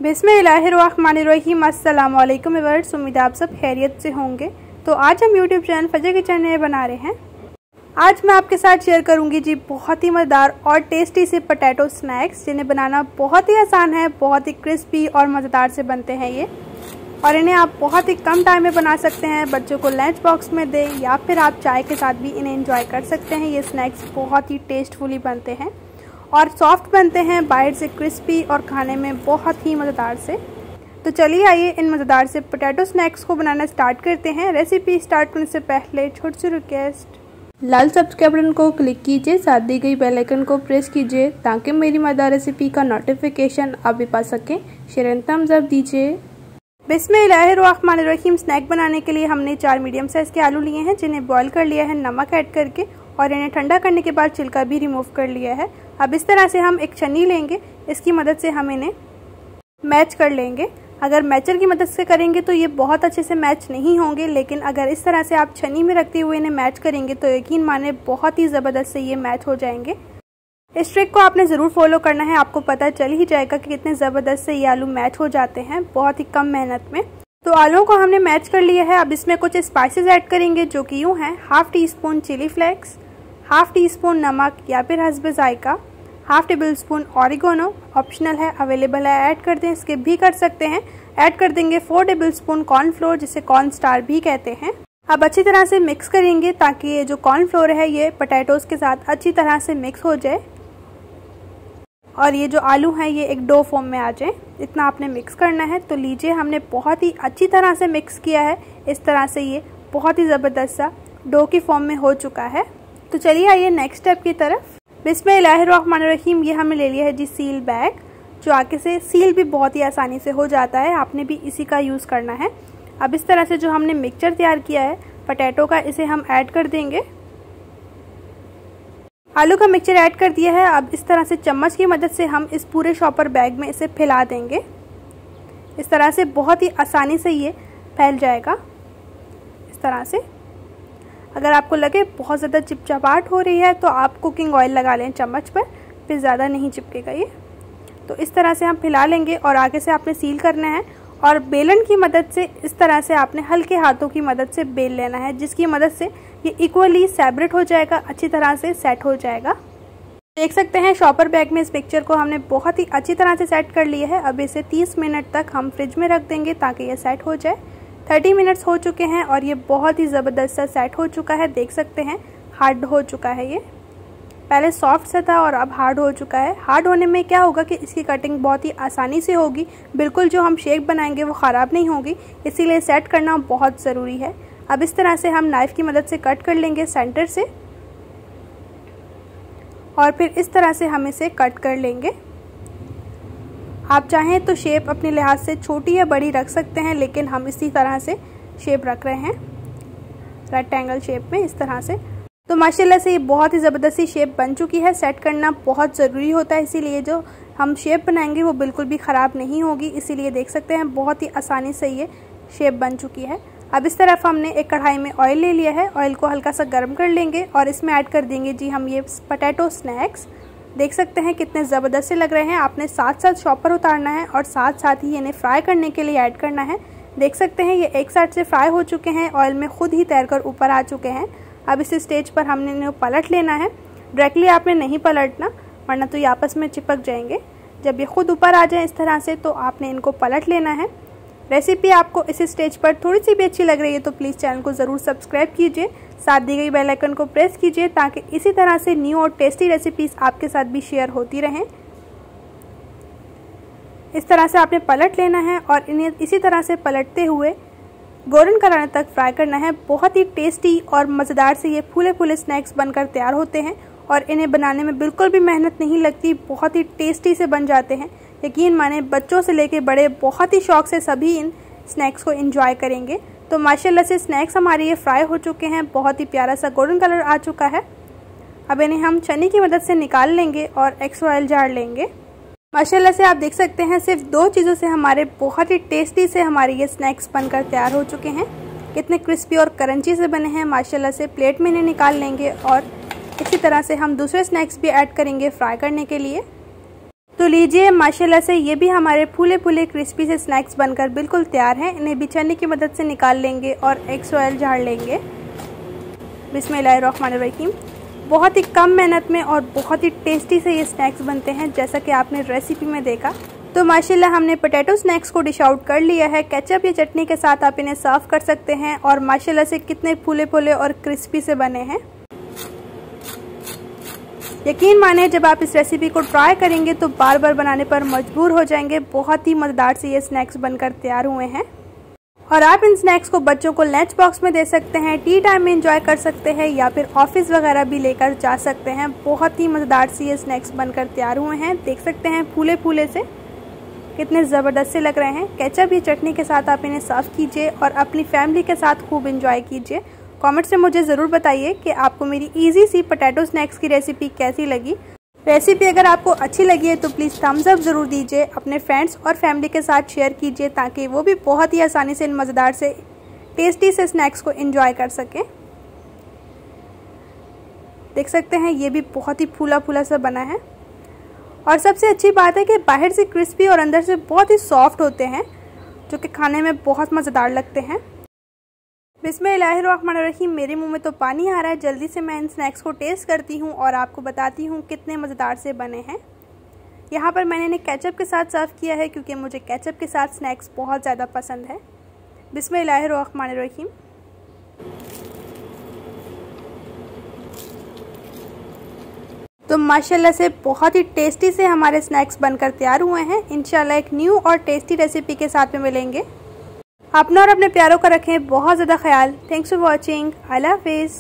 बिस्मिल्लाहिर्रहमानिर्रहीम। अस्सलाम वालेकुम व्यूअर्स, उम्मीद है आप सब खैरियत से होंगे। तो आज हम यूट्यूब चैनल फजर किचन में बना रहे हैं। आज मैं आपके साथ शेयर करूंगी जी बहुत ही मज़ेदार और टेस्टी से पोटैटो स्नैक्स, जिन्हें बनाना बहुत ही आसान है, बहुत ही क्रिस्पी और मज़ेदार से बनते हैं ये, और इन्हें आप बहुत ही कम टाइम में बना सकते हैं। बच्चों को लंच बॉक्स में दें या फिर आप चाय के साथ भी इन्हें एंजॉय कर सकते हैं। ये स्नैक्स बहुत ही टेस्टफुली बनते हैं और सॉफ्ट बनते हैं, बाहर से क्रिस्पी और खाने में बहुत ही मज़ेदार से। तो चलिए आइए इन मज़ेदार से पोटैटो स्नैक्स को बनाना स्टार्ट करते हैं। रेसिपी स्टार्ट करने से पहले छोटी सी रिक्वेस्ट, लाल सब्सक्राइब बटन को क्लिक कीजिए, साथ दी गई बेल आइकन को प्रेस कीजिए ताकि मेरी मज़ेदार रेसिपी का नोटिफिकेशन आप भी पा सकें। शेयर एंड थम्स अप दीजिए। बिस्मिल्लाहिर्रहमानिर्रहीम। स्नैक बनाने के लिए हमने 4 मीडियम साइज़ के आलू लिए हैं, जिन्हें बॉईल कर लिया है नमक ऐड करके, और इन्हें ठंडा करने के बाद छिलका भी रिमूव कर लिया है। अब इस तरह से हम एक छन्नी लेंगे, इसकी मदद से हम इन्हें मैच कर लेंगे। अगर मैचर की मदद से करेंगे तो ये बहुत अच्छे से मैच नहीं होंगे, लेकिन अगर इस तरह से आप छन्नी में रखते हुए इन्हें मैच करेंगे तो यकीन माने बहुत ही ज़बरदस्त से ये मैच हो जाएंगे। इस ट्रिक को आपने ज़रूर फॉलो करना है, आपको पता चल ही जाएगा कि कितने ज़बरदस्त से ये आलू मैच हो जाते हैं बहुत ही कम मेहनत में। तो आलूओं को हमने मैच कर लिया है। अब इसमें कुछ स्पाइसेस ऐड करेंगे, जो कि यूँ हैं: half teaspoon chilli flakes, half teaspoon नमक या फिर हस्ब जायका, half tablespoon oregano, optional है, अवेलेबल है, ऐड कर दें, स्किप भी कर सकते हैं। ऐड कर देंगे 4 टेबल स्पून कॉर्नफ्लोर, जिसे कॉर्न स्टार भी कहते हैं। अब अच्छी तरह से मिक्स करेंगे ताकि ये जो कॉर्नफ्लोर है ये पोटैटोज़ के साथ अच्छी तरह से मिक्स हो जाए और ये जो आलू हैं ये एक डो फॉर्म में आ जाए। इतना आपने मिक्स करना है। तो लीजिए, हमने बहुत ही अच्छी तरह से मिक्स किया है। इस तरह से ये बहुत ही ज़बरदस्त सा डो की फॉर्म में हो चुका है। तो चलिए आइए नेक्स्ट स्टेप की तरफ। बिस्मिल्लाहिर्रहमानिर्रहीम। ये हमने ले लिया है जी सील बैग, जो आगे से सील भी बहुत ही आसानी से हो जाता है। आपने भी इसी का यूज़ करना है। अब इस तरह से जो हमने मिक्सचर तैयार किया है पोटैटो का, इसे हम ऐड कर देंगे। आलू का मिक्सचर ऐड कर दिया है। अब इस तरह से चम्मच की मदद से हम इस पूरे शॉपर बैग में इसे फैला देंगे। इस तरह से बहुत ही आसानी से ये फैल जाएगा। इस तरह से अगर आपको लगे बहुत ज़्यादा चिपचिपाहट हो रही है तो आप कुकिंग ऑयल लगा लें चम्मच पर, फिर ज़्यादा नहीं चिपकेगा ये। तो इस तरह से हम फैला लेंगे और आगे से आपने सील करना है और बेलन की मदद से इस तरह से आपने हल्के हाथों की मदद से बेल लेना है, जिसकी मदद से ये इक्वली सेपरेट हो जाएगा, अच्छी तरह से सेट हो जाएगा। देख सकते हैं शॉपर बैग में इस मिक्सचर को हमने बहुत ही अच्छी तरह से सेट कर लिया है। अब इसे 30 मिनट तक हम फ्रिज में रख देंगे ताकि ये सेट हो जाए। 30 मिनट्स हो चुके हैं और ये बहुत ही ज़बरदस्त सा सेट हो चुका है। देख सकते हैं हार्ड हो चुका है ये, पहले सॉफ्ट सा था और अब हार्ड हो चुका है। हार्ड होने में क्या होगा कि इसकी कटिंग बहुत ही आसानी से होगी, बिल्कुल जो हम शेप बनाएंगे वो ख़राब नहीं होगी, इसीलिए सेट करना बहुत ज़रूरी है। अब इस तरह से हम नाइफ़ की मदद से कट कर लेंगे सेंटर से और फिर इस तरह से हम इसे कट कर लेंगे। आप चाहें तो शेप अपने लिहाज से छोटी या बड़ी रख सकते हैं, लेकिन हम इसी तरह से शेप रख रहे हैं, रेक्टेंगल शेप में इस तरह से। तो माशाल्लाह से ये बहुत ही ज़बरदस्त सी शेप बन चुकी है। सेट करना बहुत ज़रूरी होता है, इसीलिए जो हम शेप बनाएंगे वो बिल्कुल भी ख़राब नहीं होगी। इसीलिए देख सकते हैं बहुत ही आसानी से ये शेप बन चुकी है। अब इस तरफ हमने एक कढ़ाई में ऑयल ले लिया है। ऑयल को हल्का सा गर्म कर लेंगे और इसमें ऐड कर देंगे जी हम ये पोटैटो स्नैक्स। देख सकते हैं कितने ज़बरदस्त से लग रहे हैं। आपने साथ साथ शॉपर उतारना है और साथ साथ ही इन्हें फ्राई करने के लिए ऐड करना है। देख सकते हैं ये एक साइड से फ्राई हो चुके हैं, ऑयल में खुद ही तैरकर ऊपर आ चुके हैं। अब इस स्टेज पर हमने इन्हें पलट लेना है। डायरेक्टली आपने नहीं पलटना, वरना तो ये आपस में चिपक जाएंगे। जब ये खुद ऊपर आ जाए इस तरह से तो आपने इनको पलट लेना है। रेसिपी आपको इस स्टेज पर थोड़ी सी भी अच्छी लग रही है तो प्लीज़ चैनल को ज़रूर सब्सक्राइब कीजिए, साथ दी गई बेल आइकन को प्रेस कीजिए ताकि इसी तरह से न्यू और टेस्टी रेसिपीज़ आपके साथ भी शेयर होती रहें। इस तरह से आपने पलट लेना है और इन्हें इसी तरह से पलटते हुए गोल्डन कलर आने तक फ्राई करना है। बहुत ही टेस्टी और मज़ेदार से ये फूले फूले स्नैक्स बनकर तैयार होते हैं और इन्हें बनाने में बिल्कुल भी मेहनत नहीं लगती, बहुत ही टेस्टी से बन जाते हैं। यकीन माने बच्चों से लेके बड़े बहुत ही शौक से सभी इन स्नैक्स को एंजॉय करेंगे। तो माशाल्लाह से स्नैक्स हमारे ये फ्राई हो चुके हैं, बहुत ही प्यारा सा गोल्डन कलर आ चुका है। अब इन्हें हम छन्नी की मदद से निकाल लेंगे और एक्स्ट्रा ऑयल झाड़ लेंगे। माशाल्लाह से आप देख सकते हैं सिर्फ 2 चीज़ों से हमारे बहुत ही टेस्टी से हमारे ये स्नैक्स बनकर तैयार हो चुके हैं। कितने क्रिस्पी और क्रंची से बने हैं माशाल्लाह से। प्लेट में इन्हें निकाल लेंगे और इसी तरह से हम दूसरे स्नैक्स भी ऐड करेंगे फ्राई करने के लिए। तो लीजिए माशाल्लाह से ये भी हमारे फूले फूले क्रिस्पी से स्नैक्स बनकर बिल्कुल तैयार हैं। इन्हें भी छन्नी की मदद से निकाल लेंगे और एक्स ऑयल झाड़ लेंगे। बिस्मिल्लाहिर्रहमानिर्रहीम। बहुत ही कम मेहनत में और बहुत ही टेस्टी से ये स्नैक्स बनते हैं, जैसा कि आपने रेसिपी में देखा। तो माशाल्लाह हमने पोटैटो स्नैक्स को डिश आउट कर लिया है। केचप या चटनी के साथ आप इन्हें सर्व कर सकते हैं और माशाल्लाह से कितने फूले फूले और क्रिस्पी से बने हैं। यकीन माने जब आप इस रेसिपी को ट्राई करेंगे तो बार बार बनाने पर मजबूर हो जाएंगे। बहुत ही मज़ेदार से ये स्नैक्स बनकर तैयार हुए हैं और आप इन स्नैक्स को बच्चों को लंच बॉक्स में दे सकते हैं, टी टाइम में एंजॉय कर सकते हैं या फिर ऑफिस वगैरह भी लेकर जा सकते हैं। बहुत ही मज़ेदार से ये स्नैक्स बनकर तैयार हुए हैं। देख सकते हैं फूले फूले से कितने ज़बरदस्त से लग रहे हैं। केचप या चटनी के साथ आप इन्हें सर्व कीजिए और अपनी फैमिली के साथ खूब एंजॉय कीजिए। कमेंट्स में मुझे ज़रूर बताइए कि आपको मेरी इजी सी पोटैटो स्नैक्स की रेसिपी कैसी लगी। रेसिपी अगर आपको अच्छी लगी है तो प्लीज़ थम्स अप ज़रूर दीजिए। अपने फ्रेंड्स और फैमिली के साथ शेयर कीजिए ताकि वो भी बहुत ही आसानी से इन मज़ेदार से टेस्टी से स्नैक्स को एंजॉय कर सकें। देख सकते हैं ये भी बहुत ही फूला फूला सा बना है और सबसे अच्छी बात है कि बाहर से क्रिस्पी और अंदर से बहुत ही सॉफ्ट होते हैं, जो कि खाने में बहुत मज़ेदार लगते हैं। बिस्मिल्लाहिर्रहमानिर्रहीम। मेरे मुंह में तो पानी आ रहा है। जल्दी से मैं इन स्नैक्स को टेस्ट करती हूँ और आपको बताती हूँ कितने मज़ेदार से बने हैं। यहाँ पर मैंने इन्हें केचप के साथ सर्व किया है क्योंकि मुझे केचप के साथ स्नैक्स बहुत ज़्यादा पसंद है। बिस्मिल्लाहिर्रहमानिर्रहीम। तो माशाल्लाह से बहुत ही टेस्टी से हमारे स्नैक्स बनकर तैयार हुए हैं। इंशाल्लाह एक न्यू और टेस्टी रेसिपी के साथ में मिलेंगे। अपना और अपने प्यारों का रखें बहुत ज़्यादा ख्याल। Thanks for watching. अल्लाह हाफिज़।